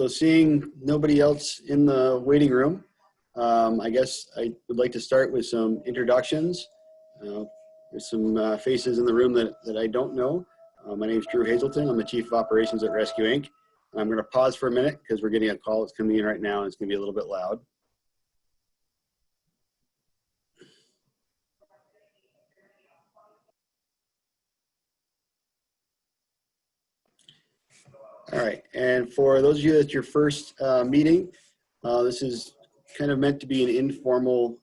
seeing nobody else in the waiting room, I guess I would like to start with some introductions. There's some faces in the room that I don't know. My name is Drew Hazelton. I'm the Chief of Operations at Rescue Inc. I'm going to pause for a minute because we're getting a call that's coming in right now and it's going to be a little bit loud. All right, and for those of you that's your first meeting, this is kind of meant to be an informal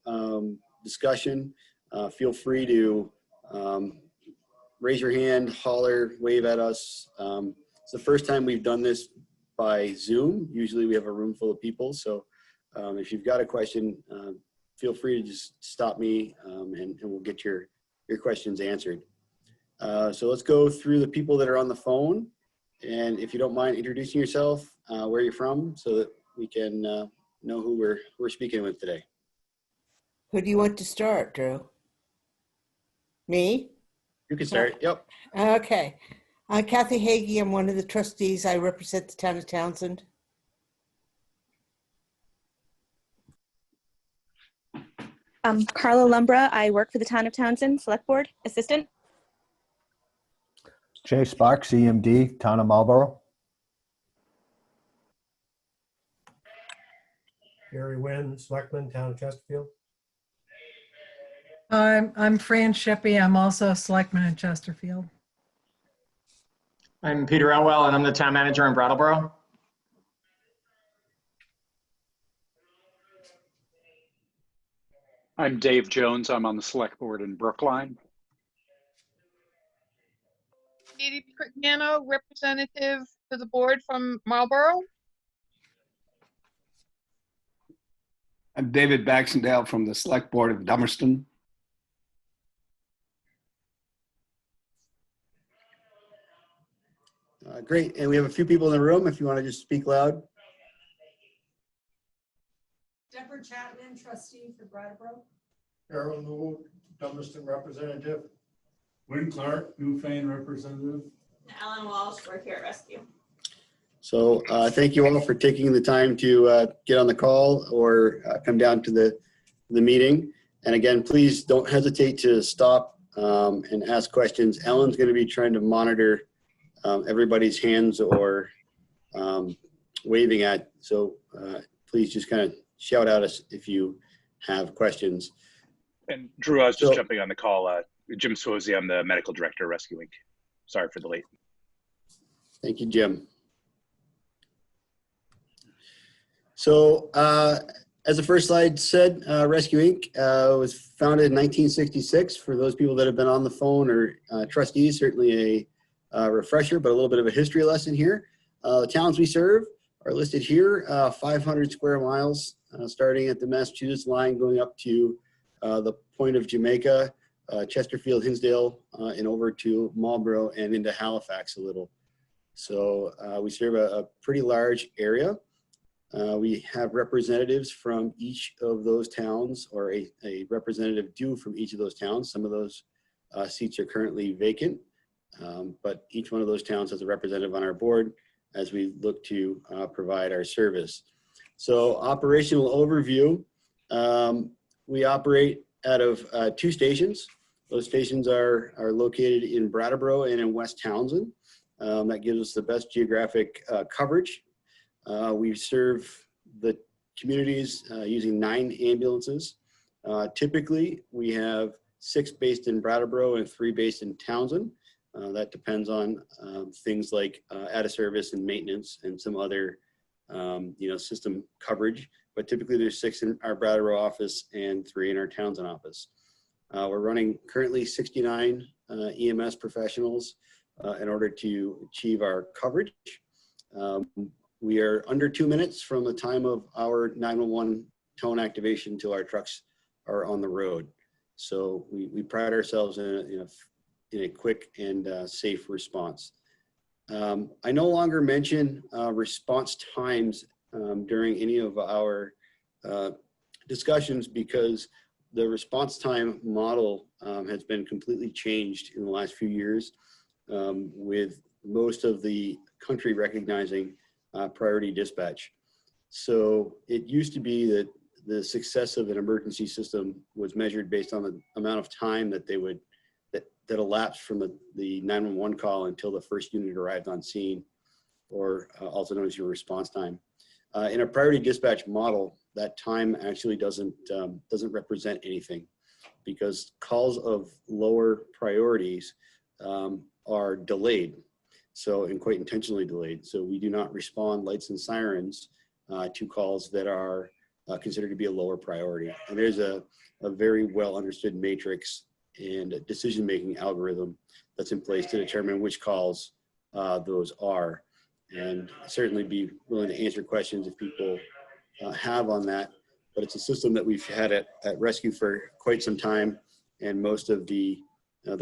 discussion. Feel free to raise your hand, holler, wave at us. It's the first time we've done this by Zoom. Usually we have a room full of people, so if you've got a question, feel free to just stop me and we'll get your questions answered. So let's go through the people that are on the phone. And if you don't mind introducing yourself, where you're from, so that we can know who we're speaking with today. Who do you want to start, Drew? Me? You can start. Yep. Okay. I'm Kathy Hagee. I'm one of the trustees. I represent the town of Townsend. Carla Lumbra. I work for the town of Townsend, Select Board Assistant. Jay Sparks, EMD, Town of Marlboro. Gary Wynn, Selectman, Town of Chesterfield. I'm Fran Shippey. I'm also a selectman in Chesterfield. I'm Peter Elwell, and I'm the town manager in Brattleboro. I'm Dave Jones. I'm on the select board in Brookline. Katie Prignano, representative to the board from Marlboro. I'm David Baxendale from the Select Board of Dummerston. Great, and we have a few people in the room if you want to just speak loud. Deborah Chapman, trustee for Brattleboro. Carol Newell, Dummerston representative. Wynn Clark, Newfane representative. Alan Walsh, work here at Rescue. So thank you all for taking the time to get on the call or come down to the meeting. And again, please don't hesitate to stop and ask questions. Alan's going to be trying to monitor everybody's hands or waving at. So please just kind of shout at us if you have questions. And Drew, I was just jumping on the call. Jim Swozy, I'm the medical director of Rescue Inc. Sorry for the late. Thank you, Jim. So as the first slide said, Rescue Inc. Was founded in 1966. For those people that have been on the phone or trustees, certainly a refresher, but a little bit of a history lesson here. The towns we serve are listed here, 500 square miles, starting at the Massachusetts line, going up to the point of Jamaica, Chesterfield, Hinsdale, and over to Marlboro and into Halifax a little. So we serve a pretty large area. We have representatives from each of those towns, or a representative due from each of those towns. Some of those seats are currently vacant, but each one of those towns has a representative on our board as we look to provide our service. So operational overview, we operate out of 2 stations. Those stations are located in Brattleboro and in West Townsend. That gives us the best geographic coverage. We serve the communities using 9 ambulances. Typically, we have 6 based in Brattleboro and 3 based in Townsend. That depends on things like out of service and maintenance and some other system coverage. But typically there's 6 in our Brattleboro office and 3 in our Townsend office. We're running currently 69 EMS professionals in order to achieve our coverage. We are under 2 minutes from the time of our 911 tone activation till our trucks are on the road. So we pride ourselves in a quick and safe response. I no longer mention response times during any of our discussions because the response time model has been completely changed in the last few years with most of the country recognizing priority dispatch. So it used to be that the success of an emergency system was measured based on the amount of time that they would that elapsed from the 911 call until the first unit arrived on scene, or also known as your response time. In a priority dispatch model, that time actually doesn't represent anything, because calls of lower priorities are delayed, and quite intentionally delayed. So we do not respond lights and sirens to calls that are considered to be a lower priority. And there's a very well understood matrix and a decision-making algorithm that's in place to determine which calls those are. And certainly be willing to answer questions if people have on that. But it's a system that we've had at Rescue for quite some time, and most of the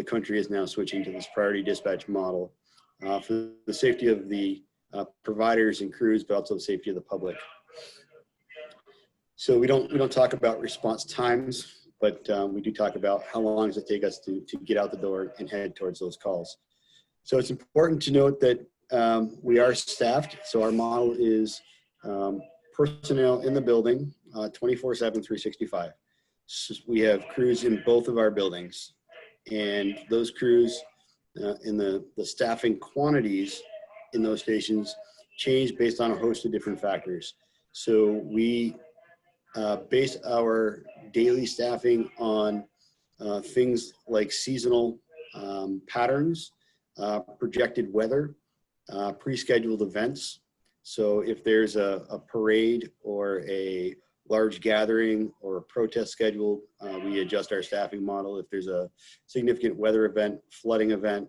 country is now switching to this priority dispatch model for the safety of the providers and crews, but also the safety of the public. So we don't talk about response times, but we do talk about how long does it take us to get out the door and head towards those calls. So it's important to note that we are staffed. So our model is personnel in the building 24/7, 365. So we have crews in both of our buildings, and those crews in the staffing quantities in those stations change based on a host of different factors. So we base our daily staffing on things like seasonal patterns, projected weather, pre-scheduled events. So if there's a parade or a large gathering or a protest scheduled, we adjust our staffing model. If there's a significant weather event, flooding event,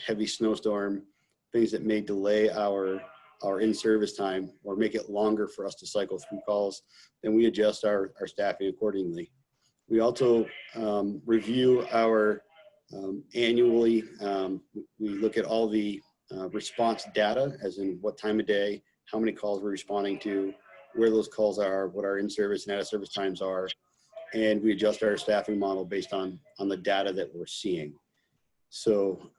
heavy snowstorm, things that may delay our in-service time or make it longer for us to cycle through calls, then we adjust our staffing accordingly. We also review our annually. We look at all the response data, as in what time of day, how many calls we're responding to, where those calls are, what our in-service and out-of-service times are, and we adjust our staffing model based on the data that we're seeing. So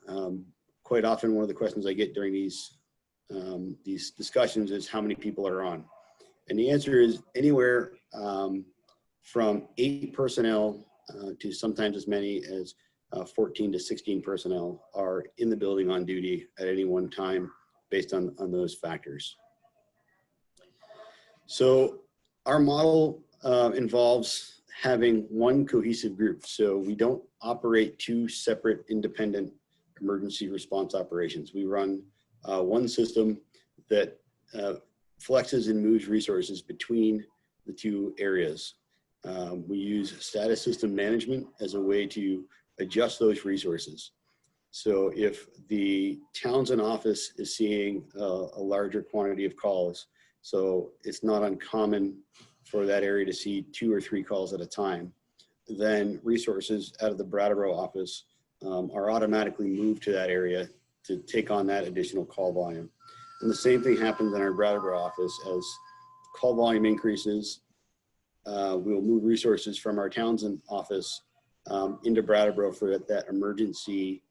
quite often, one of the questions I get during these discussions is how many people are on, and the answer is anywhere from 8 personnel to sometimes as many as 14 to 16 personnel are in the building on duty at any one time based on those factors. So our model involves having one cohesive group. So we don't operate 2 separate independent emergency response operations. We run one system that flexes and moves resources between the 2 areas. We use status system management as a way to adjust those resources. So if the Townsend office is seeing a larger quantity of calls, so it's not uncommon for that area to see 2 or 3 calls at a time, then resources out of the Brattleboro office are automatically moved to that area to take on that additional call volume. And the same thing happens in our Brattleboro office. As call volume increases, we'll move resources from our Townsend office into Brattleboro for that emergency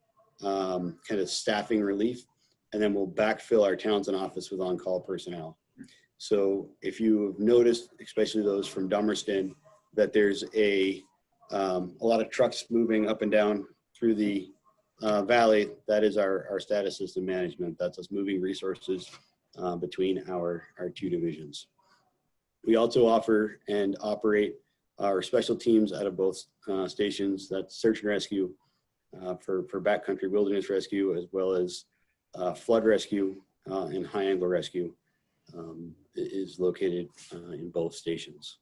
kind of staffing relief, and then we'll backfill our Townsend office with on-call personnel. So if you have noticed, especially those from Dummerston, that there's a lot of trucks moving up and down through the valley, that is our status system management. That's us moving resources between our 2 divisions. We also offer and operate our special teams out of both stations. That's search and rescue for backcountry wilderness rescue, as well as flood rescue and high angle rescue is located in both stations.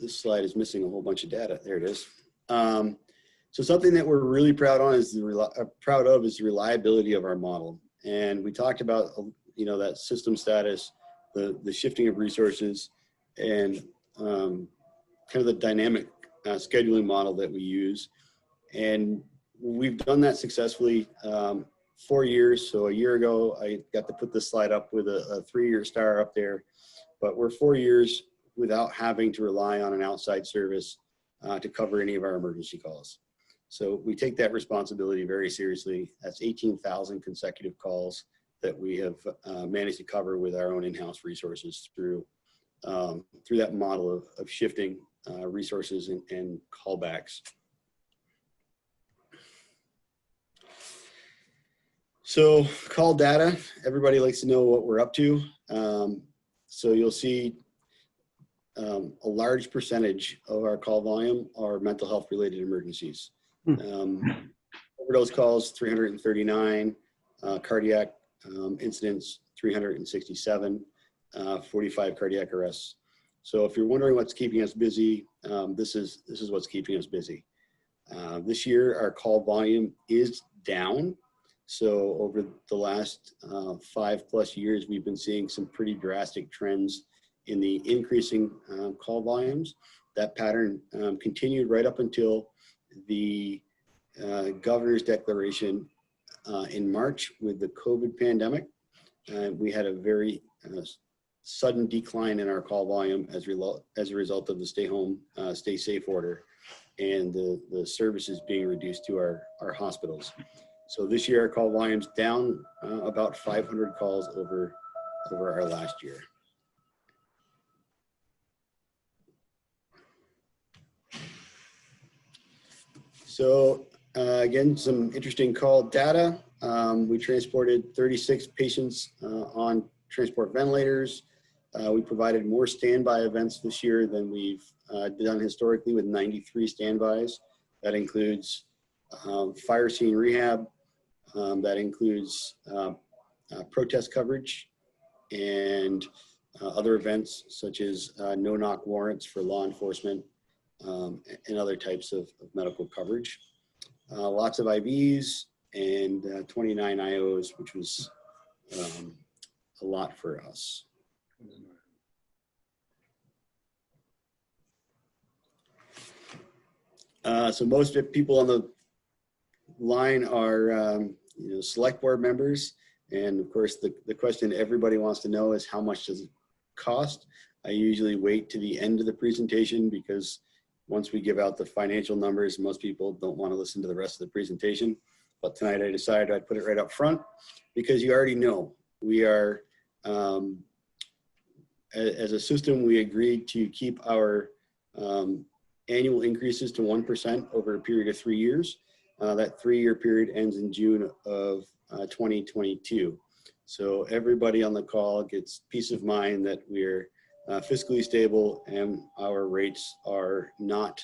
This slide is missing a whole bunch of data. There it is. So something that we're really proud of is the reliability of our model. And we talked about that system status, the shifting of resources, and kind of the dynamic scheduling model that we use. And we've done that successfully 4 years. So a year ago, I got to put this slide up with a 3-year star up there, but we're 4 years without having to rely on an outside service to cover any of our emergency calls. So we take that responsibility very seriously. That's 18,000 consecutive calls that we have managed to cover with our own in-house resources through that model of shifting resources and callbacks. So call data, everybody likes to know what we're up to. So you'll see a large percentage of our call volume are mental health related emergencies. Overdose calls, 339, cardiac incidents, 367, 45 cardiac arrests. So if you're wondering what's keeping us busy, this is what's keeping us busy. This year, our call volume is down. So over the last 5+ years, we've been seeing some pretty drastic trends in the increasing call volumes. That pattern continued right up until the governor's declaration in March with the COVID pandemic. We had a very sudden decline in our call volume as a result of the stay home, stay safe order and the services being reduced to our hospitals. So this year our call volume's down about 500 calls over our last year. So again, some interesting call data. We transported 36 patients on transport ventilators. We provided more standby events this year than we've done historically with 93 standbys. That includes fire scene rehab. That includes protest coverage and other events such as no-knock warrants for law enforcement and other types of medical coverage. Lots of IVs and 29 IOs, which was a lot for us. So most people on the line are select board members. And of course, the question everybody wants to know is how much does it cost? I usually wait to the end of the presentation because once we give out the financial numbers, most people don't want to listen to the rest of the presentation. But tonight I decided I'd put it right up front because you already know we are, as a system, we agreed to keep our annual increases to 1% over a period of 3 years. That 3-year period ends in June of 2022. So everybody on the call gets peace of mind that we're fiscally stable and our rates are not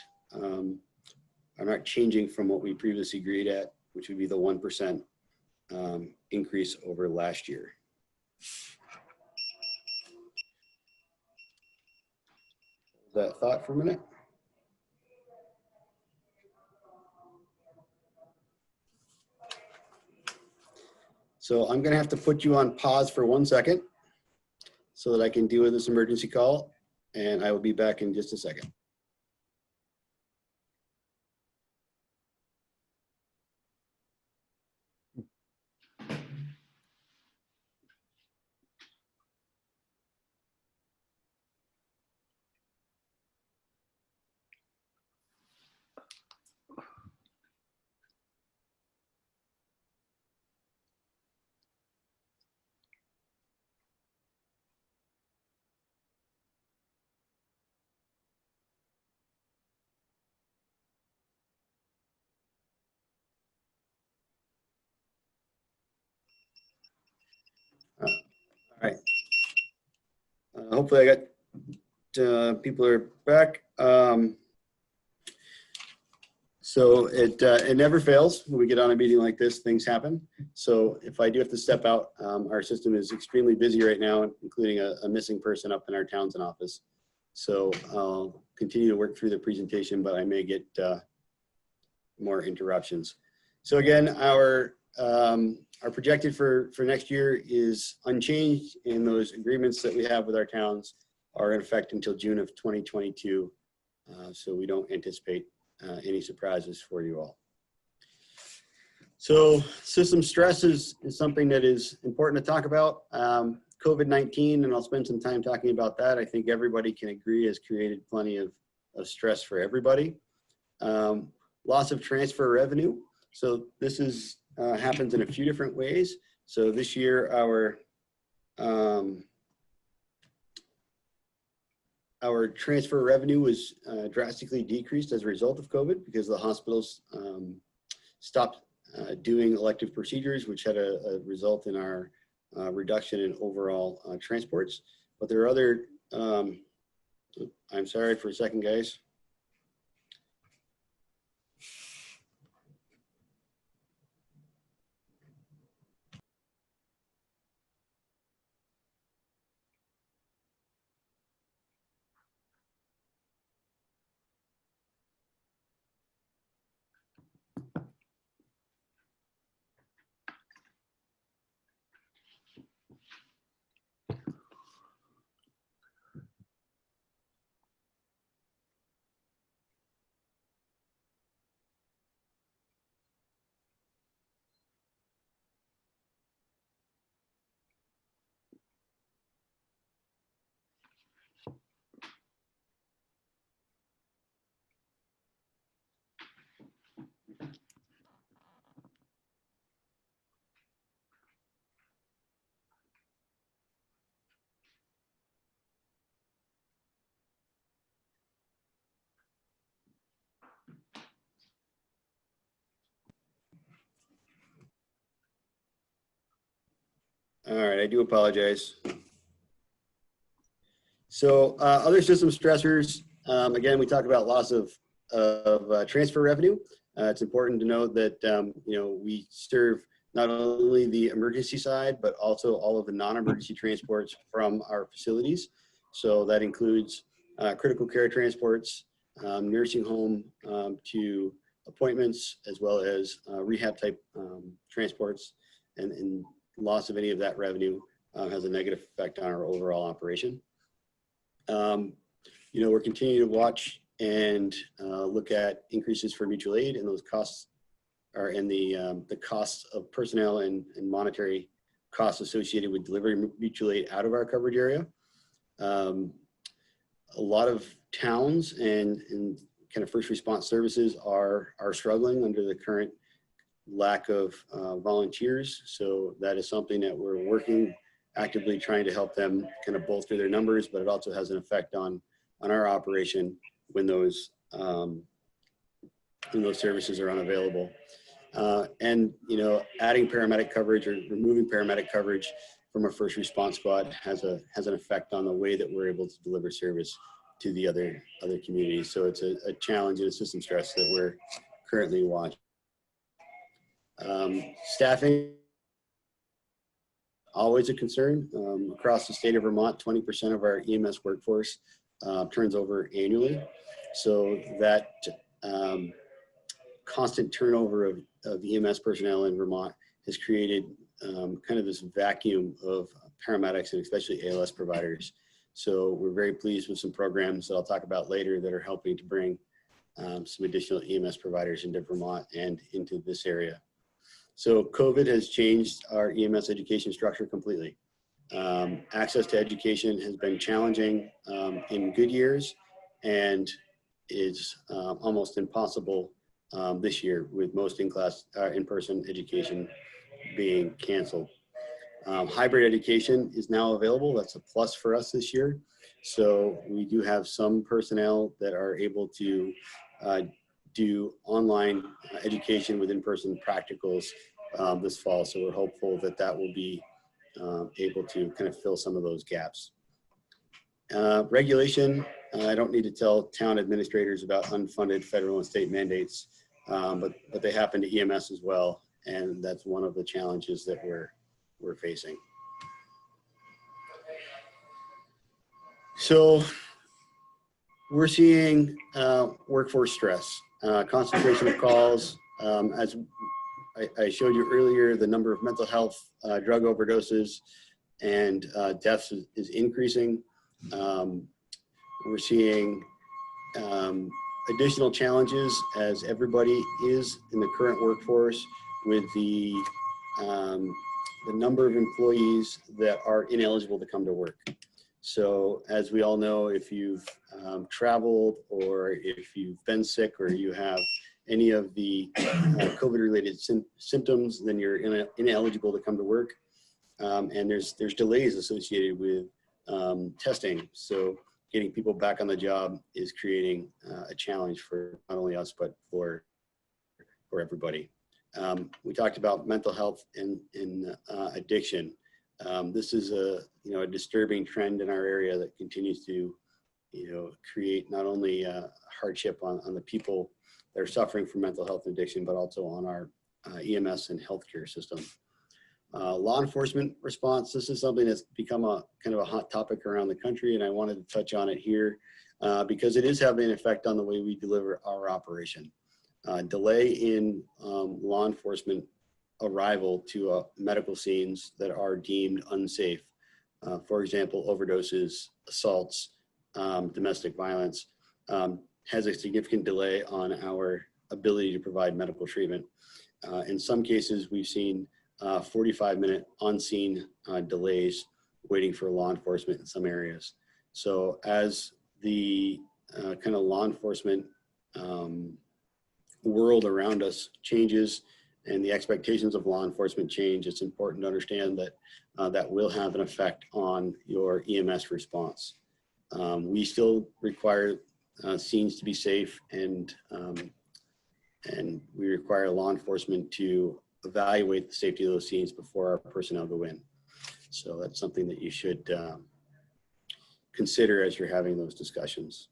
changing from what we previously agreed at, which would be the 1% increase over last year. That thought for a minute. So I'm gonna have to put you on pause for 1 second so that I can deal with this emergency call, and I will be back in just a second. All right. Hopefully I got people are back. So it never fails when we get on a meeting like this, things happen. So if I do have to step out, our system is extremely busy right now, including a missing person up in our Townsend office. So I'll continue to work through the presentation, but I may get more interruptions. So again, our projected for next year is unchanged, and those agreements that we have with our towns are in effect until June of 2022. So we don't anticipate any surprises for you all. So system stress is something that is important to talk about. COVID-19, and I'll spend some time talking about that. I think everybody can agree has created plenty of stress for everybody. loss of transfer revenue. So this is happens in a few different ways. So this year, our transfer revenue was drastically decreased as a result of COVID because the hospitals stopped doing elective procedures, which had a result in our reduction in overall transports. But there are other, I'm sorry for a second, guys. All right, I do apologize. So other system stressors, again, we talk about loss of transfer revenue. It's important to note that we serve not only the emergency side, but also all of the non-emergency transports from our facilities. So that includes critical care transports, nursing home to appointments, as well as rehab type transports, and loss of any of that revenue has a negative effect on our overall operation. We're continuing to watch and look at increases for mutual aid, and those costs are in the costs of personnel and monetary costs associated with delivering mutual aid out of our coverage area. A lot of towns and kind of first response services are struggling under the current lack of volunteers. So that is something that we're working actively trying to help them kind of bolster their numbers, but it also has an effect on our operation when those services are unavailable. And adding paramedic coverage or removing paramedic coverage from a first response squad has an effect on the way that we're able to deliver service to the other communities. So it's a challenge and a system stress that we're currently watching. Staffing, always a concern. Across the state of Vermont, 20% of our EMS workforce turns over annually. So that constant turnover of EMS personnel in Vermont has created kind of this vacuum of paramedics and especially ALS providers. So we're very pleased with some programs that I'll talk about later that are helping to bring some additional EMS providers into Vermont and into this area. So COVID has changed our EMS education structure completely. Access to education has been challenging in good years and is almost impossible this year with most in-person education being canceled. Hybrid education is now available. That's a plus for us this year. So we do have some personnel that are able to do online education with in-person practicals this fall. So we're hopeful that that will be able to kind of fill some of those gaps. Regulation, I don't need to tell town administrators about unfunded federal and state mandates, but they happen to EMS as well. And that's one of the challenges that we're facing. So we're seeing workforce stress, concentration of calls. As I showed you earlier, the number of mental health, drug overdoses, and deaths is increasing. We're seeing additional challenges as everybody is in the current workforce with the number of employees that are ineligible to come to work. So as we all know, if you've traveled or if you've been sick or you have any of the COVID-related symptoms, then you're ineligible to come to work. And there's delays associated with testing. So getting people back on the job is creating a challenge for not only us, but for everybody. We talked about mental health and addiction. This is a disturbing trend in our area that continues to create not only hardship on the people that are suffering from mental health addiction, but also on our EMS and healthcare system. Law enforcement response, this is something that's become a kind of a hot topic around the country, and I wanted to touch on it here because it is having an effect on the way we deliver our operation. Delay in law enforcement arrival to medical scenes that are deemed unsafe. For example, overdoses, assaults, domestic violence, has a significant delay on our ability to provide medical treatment. In some cases, we've seen 45-minute on-scene delays waiting for law enforcement in some areas. So as the kind of law enforcement world around us changes and the expectations of law enforcement change, it's important to understand that that will have an effect on your EMS response. We still require scenes to be safe, and we require law enforcement to evaluate the safety of those scenes before our personnel go in. So that's something that you should consider as you're having those discussions.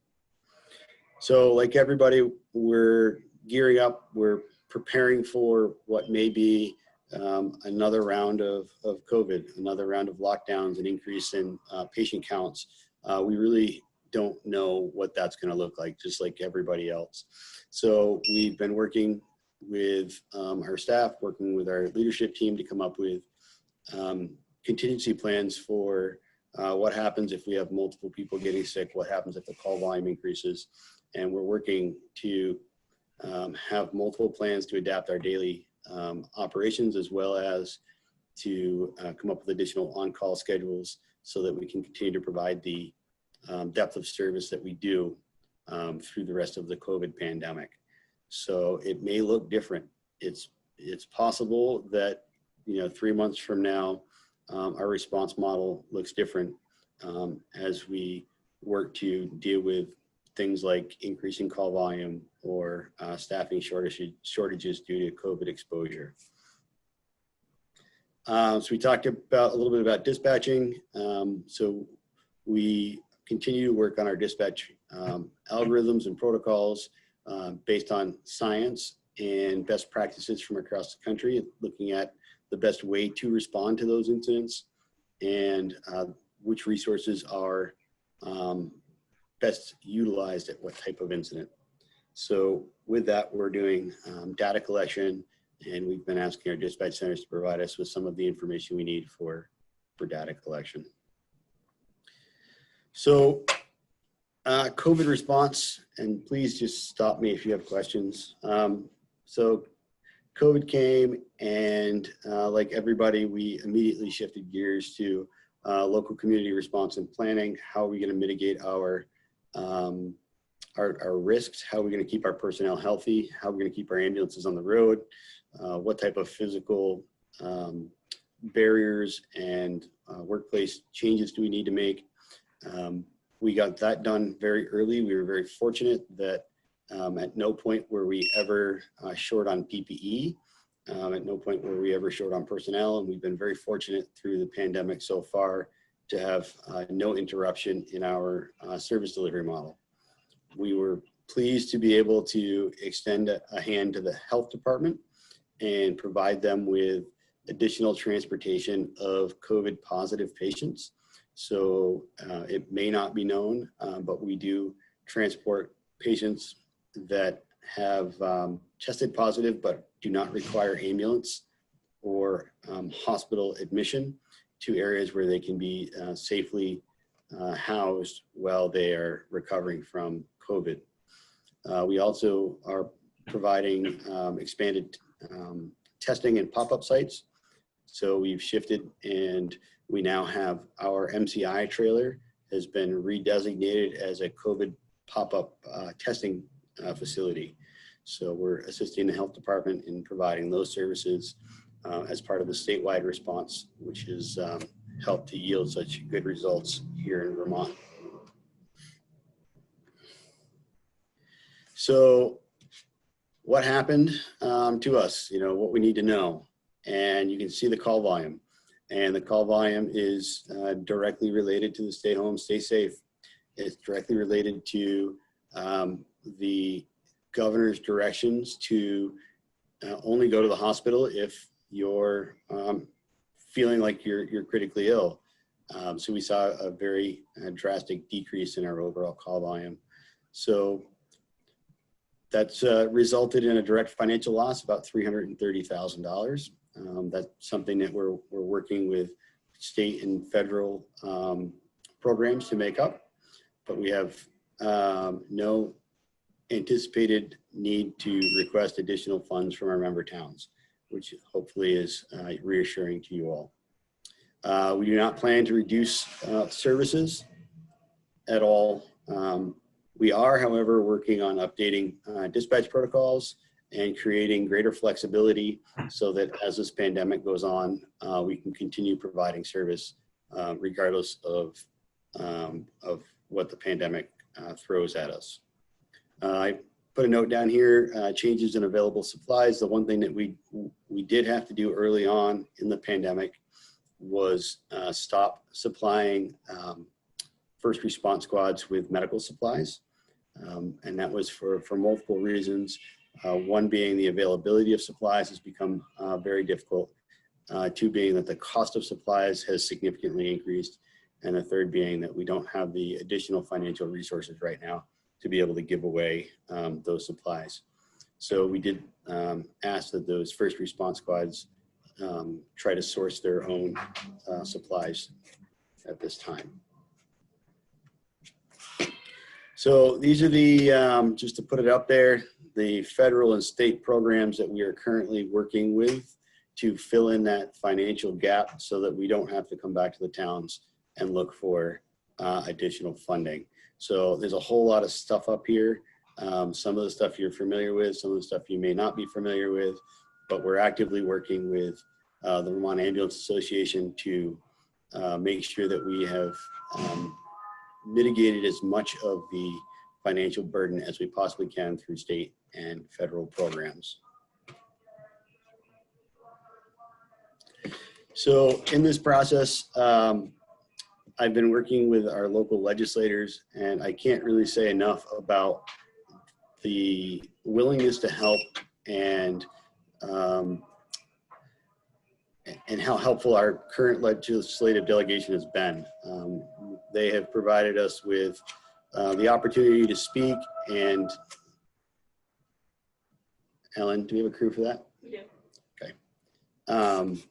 So like everybody, we're gearing up, we're preparing for what may be another round of COVID, another round of lockdowns, an increase in patient counts. We really don't know what that's going to look like, just like everybody else. So we've been working with our staff, working with our leadership team to come up with contingency plans for what happens if we have multiple people getting sick, what happens if the call volume increases. And we're working to have multiple plans to adapt our daily operations, as well as to come up with additional on-call schedules so that we can continue to provide the depth of service that we do through the rest of the COVID pandemic. So it may look different. It's possible that 3 months from now, our response model looks different as we work to deal with things like increasing call volume or staffing shortages due to COVID exposure. So we talked about a little bit about dispatching. So we continue to work on our dispatch algorithms and protocols based on science and best practices from across the country, looking at the best way to respond to those incidents and which resources are best utilized at what type of incident. So with that, we're doing data collection, and we've been asking our dispatch centers to provide us with some of the information we need for data collection. So COVID response, and please just stop me if you have questions. So COVID came, and like everybody, we immediately shifted gears to local community response and planning. How are we going to mitigate our risks? How are we going to keep our personnel healthy? How are we going to keep our ambulances on the road? What type of physical barriers and workplace changes do we need to make? We got that done very early. We were very fortunate that at no point were we ever short on PPE. At no point were we ever short on personnel, and we've been very fortunate through the pandemic so far to have no interruption in our service delivery model. We were pleased to be able to extend a hand to the health department and provide them with additional transportation of COVID positive patients. So it may not be known, but we do transport patients that have tested positive but do not require ambulance or hospital admission to areas where they can be safely housed while they are recovering from COVID. We also are providing expanded testing and pop-up sites. So we've shifted, and we now have our MCI trailer has been redesignated as a COVID pop-up testing facility. So we're assisting the health department in providing those services as part of the statewide response, which has helped to yield such good results here in Vermont. So what happened to us, what we need to know. And you can see the call volume. And the call volume is directly related to the stay home, stay safe. It's directly related to the governor's directions to only go to the hospital if you're feeling like you're critically ill. So we saw a very drastic decrease in our overall call volume. So that's resulted in a direct financial loss, about $330,000. That's something that we're working with state and federal programs to make up, but we have no anticipated need to request additional funds from our member towns, which hopefully is reassuring to you all. We do not plan to reduce services at all. We are, however, working on updating dispatch protocols and creating greater flexibility so that as this pandemic goes on, we can continue providing service regardless of what the pandemic throws at us. I put a note down here, changes in available supplies. The one thing that we did have to do early on in the pandemic was stop supplying first response squads with medical supplies. And that was for multiple reasons. One being the availability of supplies has become very difficult. Two being that the cost of supplies has significantly increased. And the third being that we don't have the additional financial resources right now to be able to give away those supplies. So we did ask that those first response squads try to source their own supplies at this time. So these are the, just to put it up there, the federal and state programs that we are currently working with to fill in that financial gap so that we don't have to come back to the towns and look for additional funding. So there's a whole lot of stuff up here. Some of the stuff you're familiar with, some of the stuff you may not be familiar with, but we're actively working with the Vermont Ambulance Association to make sure that we have mitigated as much of the financial burden as we possibly can through state and federal programs. So in this process, I've been working with our local legislators, and I can't really say enough about the willingness to help and how helpful our current legislative delegation has been. They have provided us with the opportunity to speak. And Ellen, do we have a crew for that? We do. Okay.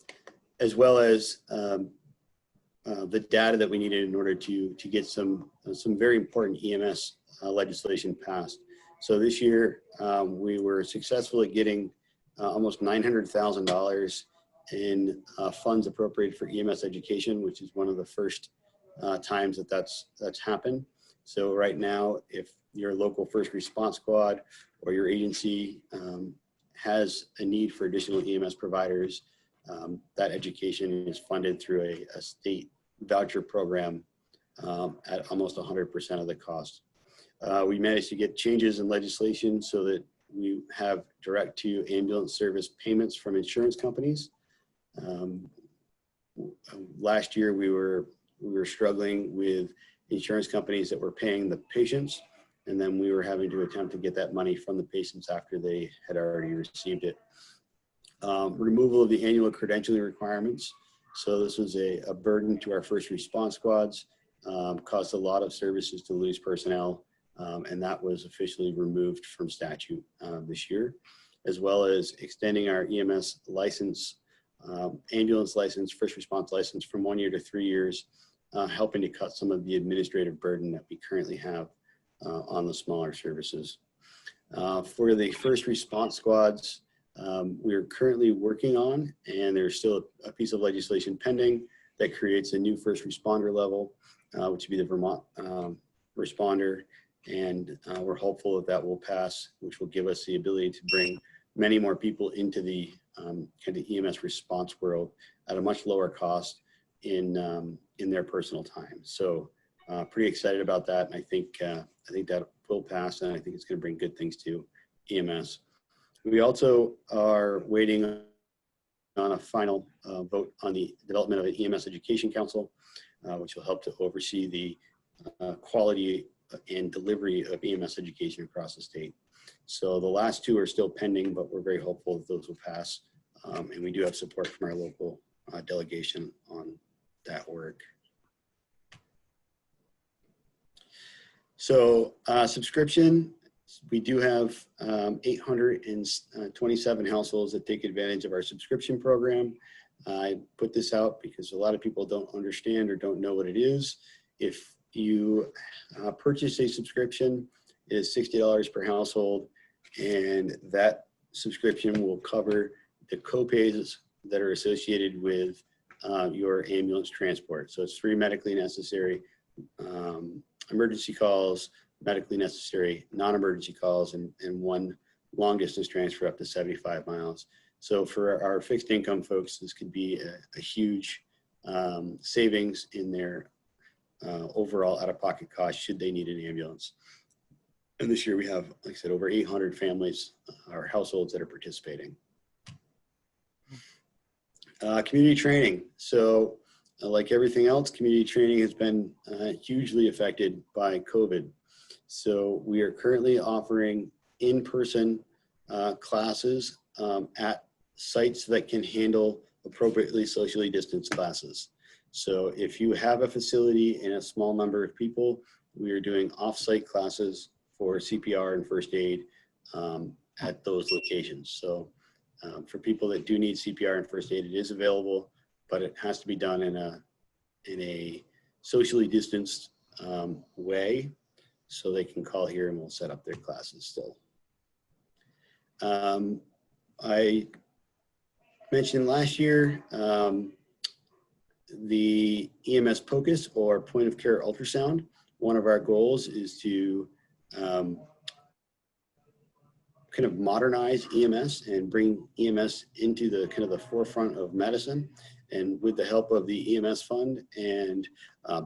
As well as the data that we needed in order to get some very important EMS legislation passed. So this year we were successful at getting almost $900,000 in funds appropriated for EMS education, which is one of the first times that's happened. So right now, if your local first response squad or your agency has a need for additional EMS providers, that education is funded through a state voucher program at almost 100% of the cost. We managed to get changes in legislation so that we have direct to ambulance service payments from insurance companies. Last year we were struggling with insurance companies that were paying the patients, and then we were having to attempt to get that money from the patients after they had already received it. Removal of the annual credentialing requirements. So this was a burden to our first response squads, caused a lot of services to lose personnel, and that was officially removed from statute this year, as well as extending our EMS license, ambulance license, first response license from 1 year to 3 years, helping to cut some of the administrative burden that we currently have on the smaller services. For the first response squads, we are currently working on, and there's still a piece of legislation pending that creates a new first responder level, which would be the Vermont responder. And we're hopeful that that will pass, which will give us the ability to bring many more people into the kind of EMS response world at a much lower cost in their personal time. So pretty excited about that. And I think that will pass, and I think it's going to bring good things to EMS. We also are waiting on a final vote on the development of an EMS Education Council, which will help to oversee the quality and delivery of EMS education across the state. So the last two are still pending, but we're very hopeful that those will pass. And we do have support from our local delegation on that work. So subscription, we do have 827 households that take advantage of our subscription program. I put this out because a lot of people don't understand or don't know what it is. If you purchase a subscription, it is $60 per household, and that subscription will cover the co-pays that are associated with your ambulance transport. So it's 3 medically necessary emergency calls, medically necessary non-emergency calls, and 1 long distance transfer up to 75 miles. So for our fixed income folks, this could be a huge savings in their overall out-of-pocket cost should they need an ambulance. And this year we have, like I said, over 800 families or households that are participating. Community training. So like everything else, community training has been hugely affected by COVID. So we are currently offering in-person classes at sites that can handle appropriately socially distanced classes. So if you have a facility and a small number of people, we are doing off-site classes for CPR and first aid at those locations. So for people that do need CPR and first aid, it is available, but it has to be done in a socially distanced way, so they can call here and we'll set up their classes still. I mentioned last year the EMS POCUS, or point of care ultrasound. One of our goals is to kind of modernize EMS and bring EMS into the kind of the forefront of medicine. And with the help of the EMS Fund and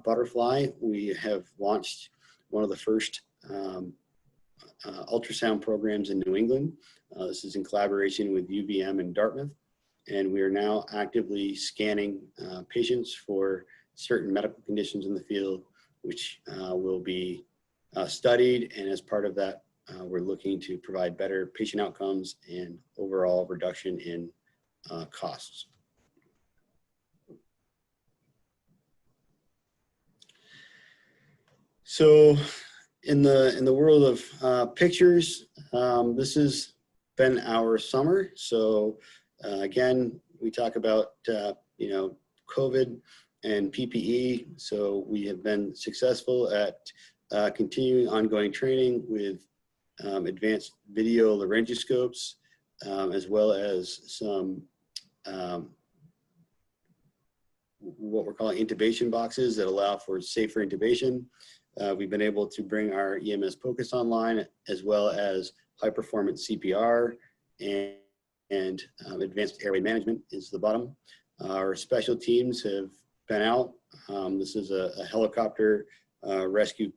Butterfly, we have launched one of the first ultrasound programs in New England. This is in collaboration with UVM and Dartmouth. And we are now actively scanning patients for certain medical conditions in the field, which will be studied. And as part of that, we're looking to provide better patient outcomes and overall reduction in costs. So in the world of pictures, this has been our summer. So again, we talk about COVID and PPE. So we have been successful at continuing ongoing training with advanced video laryngoscopes, as well as some what we're calling intubation boxes that allow for safer intubation. We've been able to bring our EMS POCUS online, as well as high performance CPR and advanced airway management is the bottom. Our special teams have been out. This is a helicopter rescue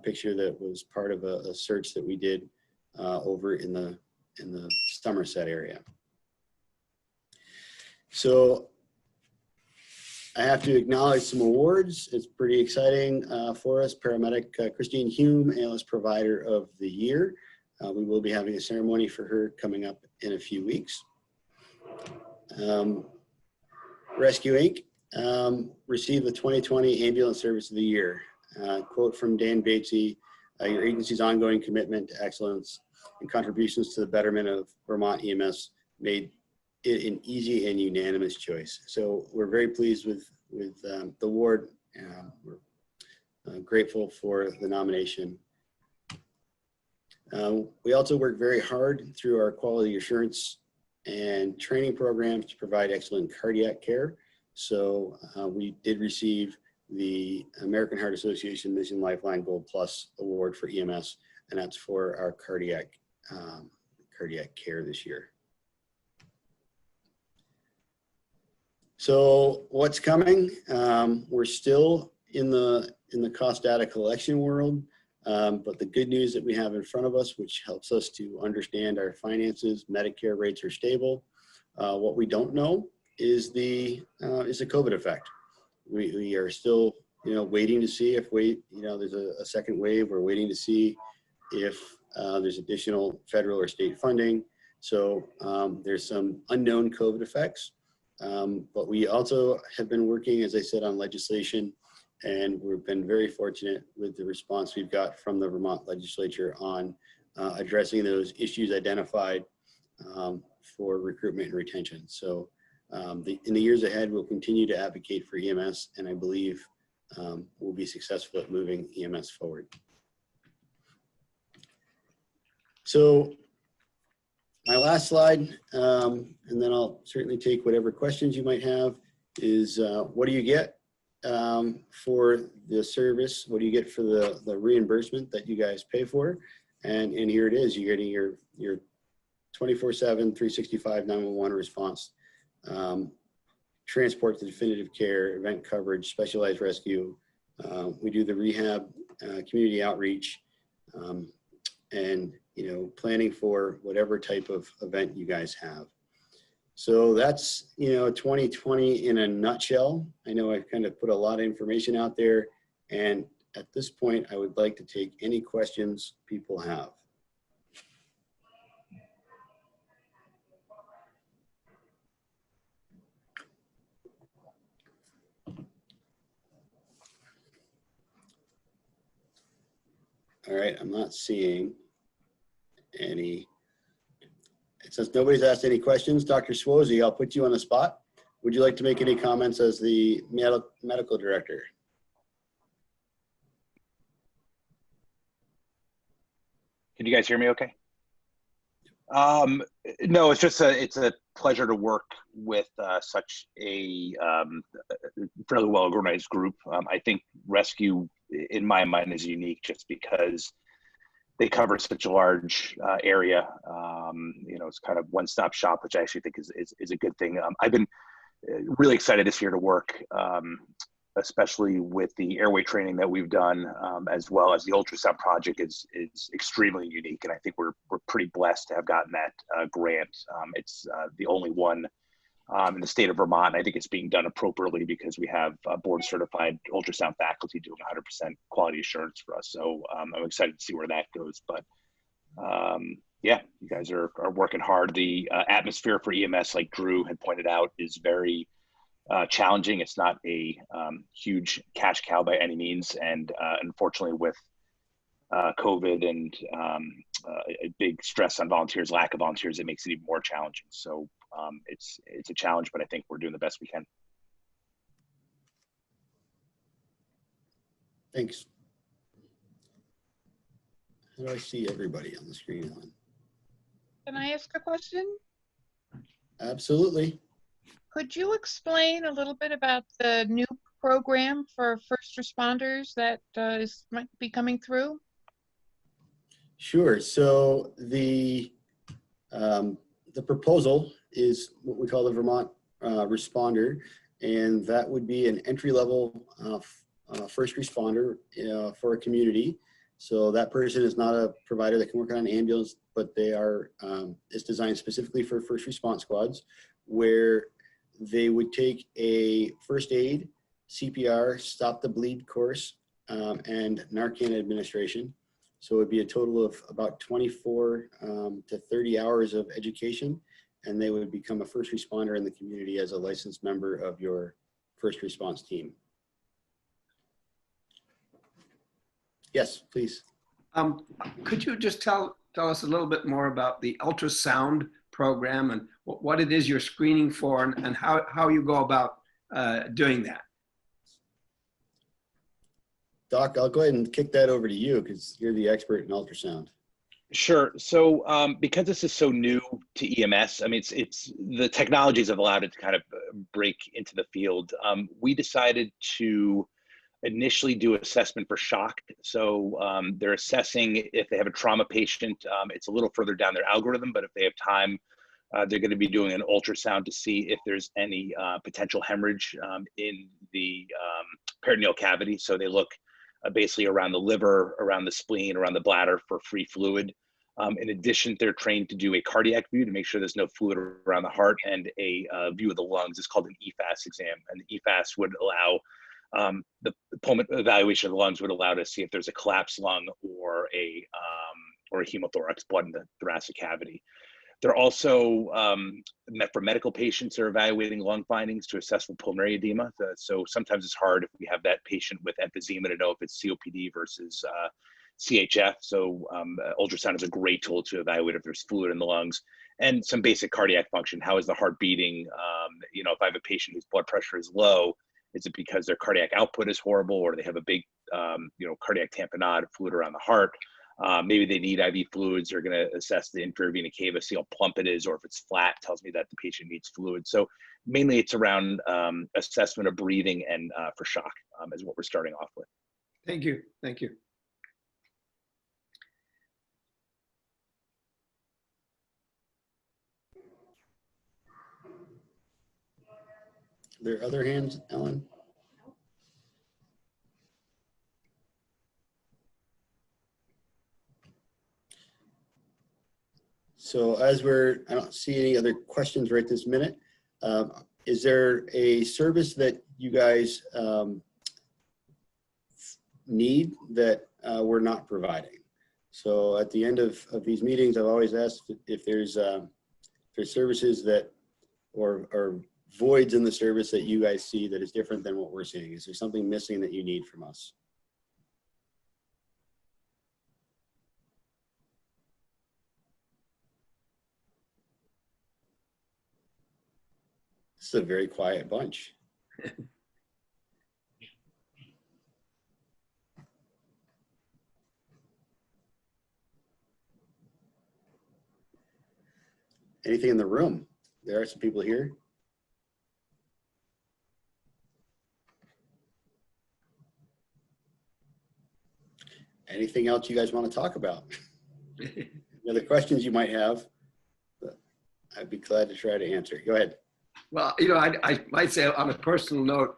picture that was part of a search that we did over in the Somerset area. So I have to acknowledge some awards. It's pretty exciting for us. Paramedic Christine Hume, ALS Provider of the Year. We will be having a ceremony for her coming up in a few weeks. Rescue Inc. Received the 2020 Ambulance Service of the Year. Quote from Dan Batesy, your agency's ongoing commitment to excellence and contributions to the betterment of Vermont EMS made it an easy and unanimous choice. So we're very pleased with the award. We're grateful for the nomination. We also work very hard through our quality assurance and training programs to provide excellent cardiac care. So we did receive the American Heart Association Mission Lifeline Gold Plus Award for EMS, and that's for our cardiac care this year. So what's coming? We're still in the cost data collection world, but the good news that we have in front of us, which helps us to understand our finances, Medicare rates are stable. What we don't know is the COVID effect. We are still, waiting to see if there's a second wave. We're waiting to see if there's additional federal or state funding. So there's some unknown COVID effects. But we also have been working, as I said, on legislation, and we've been very fortunate with the response we've got from the Vermont legislature on addressing those issues identified for recruitment and retention. So in the years ahead, we'll continue to advocate for EMS, and I believe we'll be successful at moving EMS forward. So my last slide, and then I'll certainly take whatever questions you might have, is what do you get for the service? What do you get for the reimbursement that you guys pay for? And here it is. You're getting your 24/7, 365 911 response, transport to definitive care, event coverage, specialized rescue. We do the rehab, community outreach, and planning for whatever type of event you guys have. So that's 2020 in a nutshell. I know I've kind of put a lot of information out there, and at this point I would like to take any questions people have. All right, I'm not seeing any. Since nobody's asked any questions, Dr. Swosey, I'll put you on the spot. Would you like to make any comments as the medical director? Can you guys hear me okay? No, it's a pleasure to work with such a fairly well-organized group. I think rescue, in my mind, is unique just because they cover such a large area. It's kind of one-stop shop, which I actually think is a good thing. I've been really excited this year to work, especially with the airway training that we've done, as well as the ultrasound project is extremely unique. And I think we're pretty blessed to have gotten that grant. It's the only one in the state of Vermont. I think it's being done appropriately because we have board certified ultrasound faculty doing 100% quality assurance for us. So I'm excited to see where that goes. But yeah, you guys are working hard. The atmosphere for EMS, like Drew had pointed out, is very challenging. It's not a huge cash cow by any means. And unfortunately with COVID and a big stress on volunteers, lack of volunteers, it makes it even more challenging. So it's a challenge, but I think we're doing the best we can. Thanks. How do I see everybody on the screen, Ellen? Can I ask a question? Absolutely. Could you explain a little bit about the new program for first responders that might be coming through? Sure. So the proposal is what we call the Vermont Responder, and that would be an entry-level first responder for a community. So that person is not a provider that can work on an ambulance, but they are, it's designed specifically for first response squads, where they would take a first aid, CPR, stop the bleed course, and Narcan administration. So it would be a total of about 24 to 30 hours of education, and they would become a first responder in the community as a licensed member of your first response team. Yes, please. Could you just tell us a little bit more about the ultrasound program and what it is you're screening for, and how you go about doing that? Doc, I'll go ahead and kick that over to you because you're the expert in ultrasound. Sure. So because this is so new to EMS, I mean, it's the technologies have allowed it to kind of break into the field. We decided to initially do assessment for shock. So they're assessing if they have a trauma patient. It's a little further down their algorithm, but if they have time, they're going to be doing an ultrasound to see if there's any potential hemorrhage in the peritoneal cavity. So they look basically around the liver, around the spleen, around the bladder for free fluid. In addition, they're trained to do a cardiac view to make sure there's no fluid around the heart, and a view of the lungs. It's called an EFAS exam, and the EFAS would allow the pulmonary evaluation of the lungs would allow to see if there's a collapsed lung or a hemothorax, blood in the thoracic cavity. They're also, for medical patients, are evaluating lung findings to assess for pulmonary edema. So sometimes it's hard if we have that patient with emphysema to know if it's COPD versus CHF. So ultrasound is a great tool to evaluate if there's fluid in the lungs, and some basic cardiac function. How is the heart beating? If I have a patient whose blood pressure is low, is it because their cardiac output is horrible, or they have a big, cardiac tamponade, fluid around the heart? Maybe they need IV fluids. They're going to assess the inferior vena cava, see how plump it is, or if it's flat, tells me that the patient needs fluid. So mainly it's around assessment of breathing and for shock is what we're starting off with. Thank you. Thank you. Are there other hands, Ellen? So as I don't see any other questions right this minute. Is there a service that you guys need that we're not providing? So at the end of these meetings, I've always asked if there's services that or voids in the service that you guys see that is different than what we're seeing. Is there something missing that you need from us? This is a very quiet bunch. Anything in the room? There are some people here. Anything else you guys want to talk about? Any other questions you might have? I'd be glad to try to answer. Go ahead. Well, I might say on a personal note,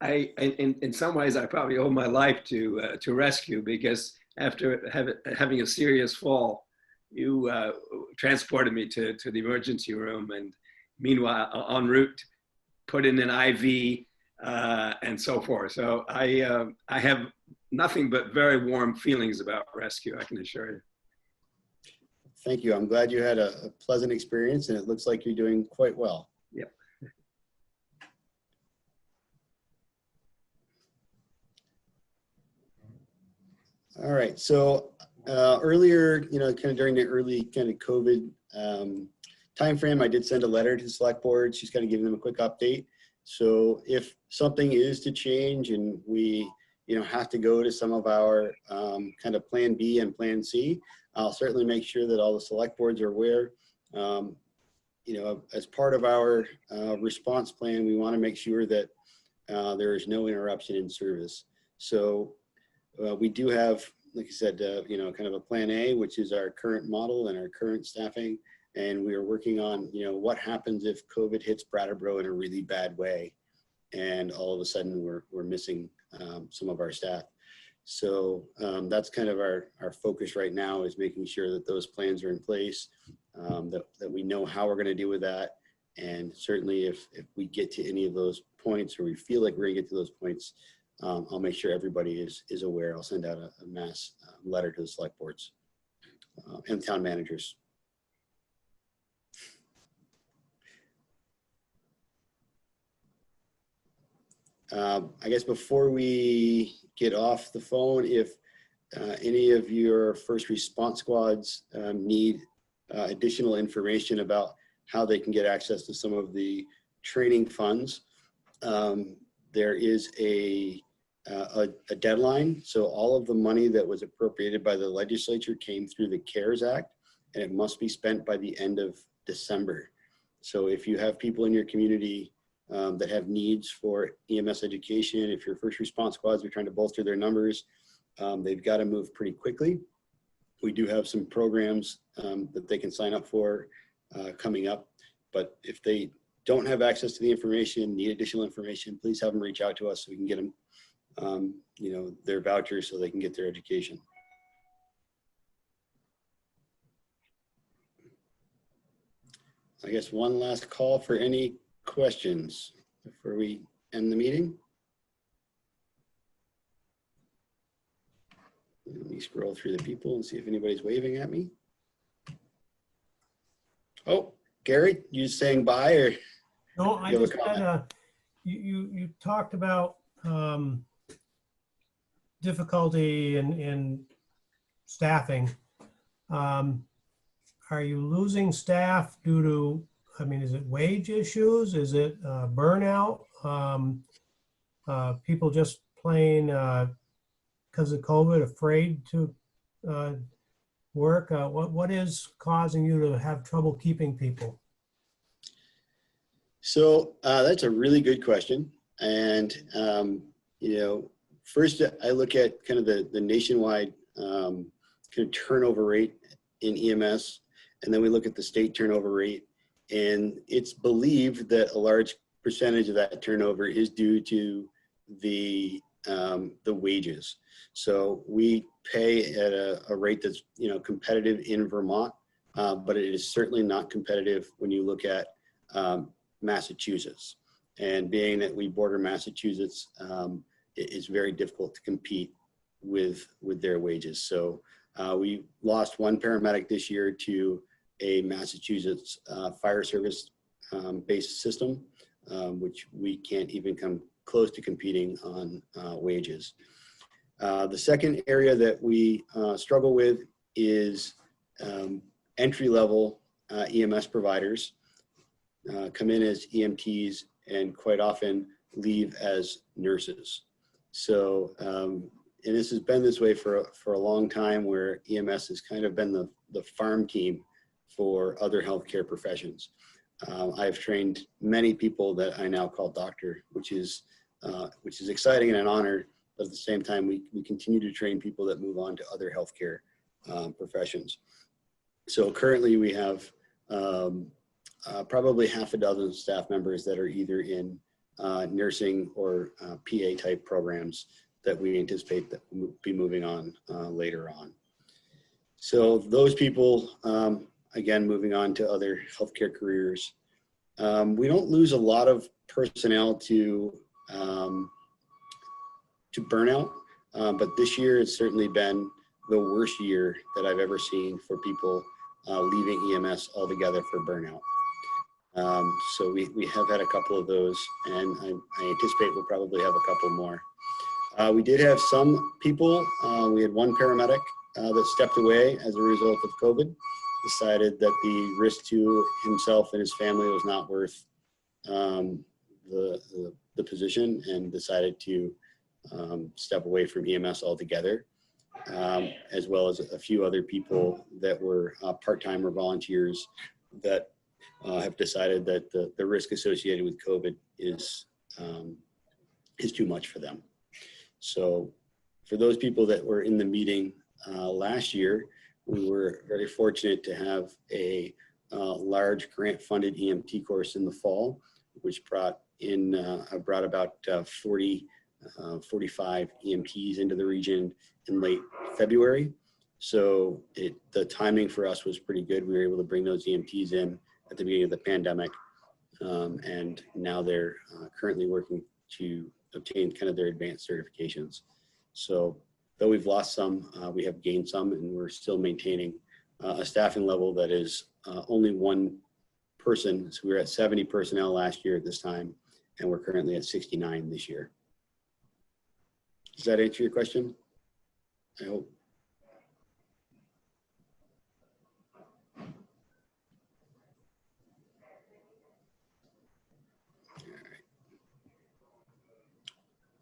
in some ways, I probably owe my life to Rescue, because after having a serious fall, you transported me to the emergency room, and meanwhile, en route, put in an IV and so forth. So I have nothing but very warm feelings about Rescue, I can assure you. Thank you. I'm glad you had a pleasant experience, and it looks like you're doing quite well. Yep. All right. So earlier, kind of during the early kind of COVID timeframe, I did send a letter to the select board. She's kind of giving them a quick update. So if something is to change and we, have to go to some of our kind of plan B and plan C, I'll certainly make sure that all the select boards are aware. As part of our response plan, we want to make sure that there is no interruption in service. So we do have, like I said, kind of a plan A, which is our current model and our current staffing. And we are working on, what happens if COVID hits Brattleboro in a really bad way, and all of a sudden we're missing some of our staff. So that's kind of our focus right now, is making sure that those plans are in place, that we know how we're going to deal with that. And certainly if we get to any of those points, or we feel like we're going to get to those points, I'll make sure everybody is aware. I'll send out a mass letter to the select boards and town managers. I guess before we get off the phone, if any of your first response squads need additional information about how they can get access to some of the training funds, there is a deadline. So all of the money that was appropriated by the legislature came through the CARES Act, and it must be spent by the end of December. So if you have people in your community that have needs for EMS education. If your first response squads are trying to bolster their numbers, they've got to move pretty quickly. We do have some programs that they can sign up for coming up, but if they don't have access to the information, need additional information, please have them reach out to us so we can get them, you know, their vouchers so they can get their education. I guess one last call for any questions before we end the meeting. Let me scroll through the people and see if anybody's waving at me. Oh, Gary, you saying bye or? No, I just had you talked about difficulty in staffing. Are you losing staff due to, I mean, is it wage issues? Is it burnout? People just plain, because of COVID, afraid to work? What is causing you to have trouble keeping people? So that's a really good question. And, you know, first I look at kind of the nationwide kind of turnover rate in EMS. And then we look at the state turnover rate, and it's believed that a large percentage of that turnover is due to the wages. So we pay at a rate that's, you know, competitive in Vermont, but it is certainly not competitive when you look at Massachusetts. And being that we border Massachusetts, it is very difficult to compete with their wages. So we lost one paramedic this year to a Massachusetts fire service based system, which we can't even come close to competing on wages. The second area that we struggle with is entry-level EMS providers come in as EMTs and quite often leave as nurses. So, and this has been this way for a long time, where EMS has kind of been the farm team for other healthcare professions. I've trained many people that I now call doctor, which is exciting and an honor, but at the same time, we continue to train people that move on to other healthcare professions. So currently we have probably half a dozen staff members that are either in nursing or PA type programs that we anticipate that will be moving on later on. So those people, again, moving on to other healthcare careers. We don't lose a lot of personnel to burnout, but this year it's certainly been the worst year that I've ever seen for people leaving EMS altogether for burnout. So we have had a couple of those, and I anticipate we'll probably have a couple more. We did have some people, we had one paramedic that stepped away as a result of COVID, decided that the risk to himself and his family was not worth the position, and decided to step away from EMS altogether, as well as a few other people that were part-time or volunteers that have decided that the risk associated with COVID is too much for them. So for those people that were in the meeting last year, we were very fortunate to have a large grant-funded EMT course in the fall, which brought about 45 EMTs into the region in late February. So the timing for us was pretty good. We were able to bring those EMTs in at the beginning of the pandemic, and now they're currently working to obtain kind of their advanced certifications. So though we've lost some, we have gained some, and we're still maintaining a staffing level that is only one person. So we were at 70 personnel last year at this time, and we're currently at 69 this year. Does that answer your question? I hope.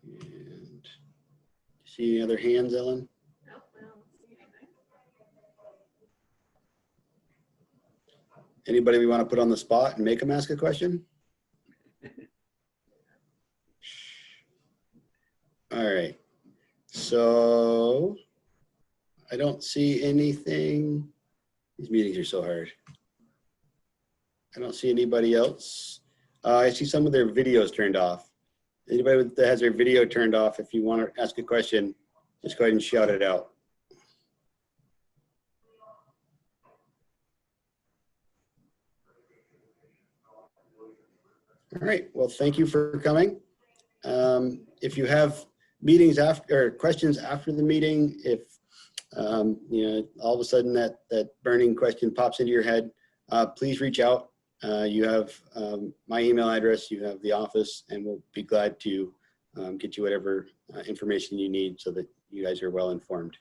And see any other hands, Ellen? Nope, I don't see anything. Anybody we want to put on the spot and make them ask a question? All right. So I don't see anything. These meetings are so hard. I don't see anybody else. I see some of their videos turned off. Anybody that has their video turned off, if you want to ask a question, just go ahead and shout it out. All right. Well, thank you for coming. If you have meetings after or questions after the meeting, if you know all of a sudden that burning question pops into your head, please reach out. You have my email address, you have the office, and we'll be glad to get you whatever information you need so that you guys are well informed.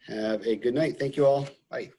Have a good night. Thank you all. Bye.